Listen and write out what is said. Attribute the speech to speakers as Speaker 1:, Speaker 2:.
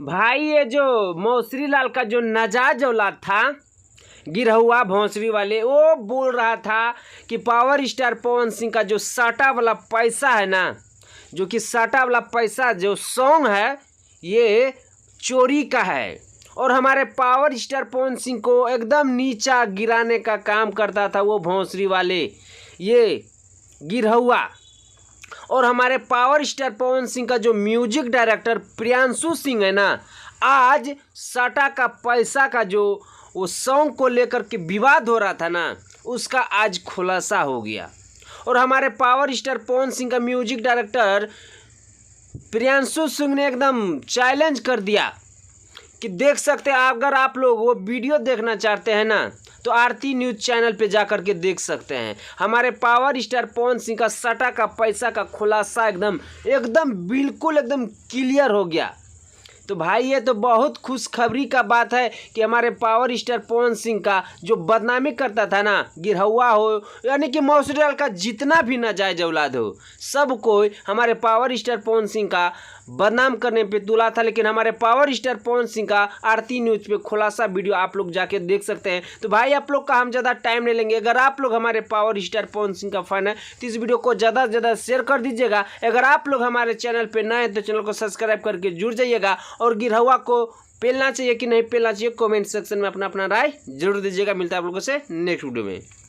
Speaker 1: भाई ये जो मौसरी लाल का जो नाजायज औलाद था गिरहुआ भोंसरी वाले, वो बोल रहा था कि पावर स्टार पवन सिंह का जो साटा वाला पैसा है ना, जो कि साटा वाला पैसा जो सॉन्ग है ये चोरी का है और हमारे पावर स्टार पवन सिंह को एकदम नीचा गिराने का काम करता था वो भोंसरी वाले, ये गिरहुआ। और हमारे पावर स्टार पवन सिंह का जो म्यूजिक डायरेक्टर प्रियांशु सिंह है ना, आज साटा का पैसा का जो वो सॉन्ग को लेकर के विवाद हो रहा था ना, उसका आज खुलासा हो गया। और हमारे पावर स्टार पवन सिंह का म्यूजिक डायरेक्टर प्रियांशु सिंह ने एकदम चैलेंज कर दिया कि देख सकते हैं, अगर आप लोग वो वीडियो देखना चाहते हैं ना तो आरती न्यूज़ चैनल पे जा कर के देख सकते हैं। हमारे पावर स्टार पवन सिंह का सटा का पैसा का खुलासा एकदम बिल्कुल एकदम क्लियर हो गया। तो भाई ये तो बहुत खुशखबरी का बात है कि हमारे पावर स्टार पवन सिंह का जो बदनामी करता था ना, गिरहुआ हो यानी कि मौसरी लाल का जितना भी नाजायज औलाद हो, सब कोई हमारे पावर स्टार पवन सिंह का बदनाम करने पे तुला था। लेकिन हमारे पावर स्टार पवन सिंह का आरती न्यूज़ पे खुलासा वीडियो आप लोग जाके देख सकते हैं। तो भाई आप लोग का हम ज़्यादा टाइम नहीं लेंगे, अगर आप लोग हमारे पावर स्टार पवन सिंह का फैन है तो इस वीडियो को ज़्यादा से ज़्यादा शेयर कर दीजिएगा। अगर आप लोग हमारे चैनल पर नए हैं तो चैनल को सब्सक्राइब करके जुड़ जाइएगा। और गिरहुआ को पेलना चाहिए कि नहीं पेलना चाहिए कमेंट सेक्शन में अपना राय जरूर दीजिएगा। मिलता है आप लोगों से नेक्स्ट वीडियो में।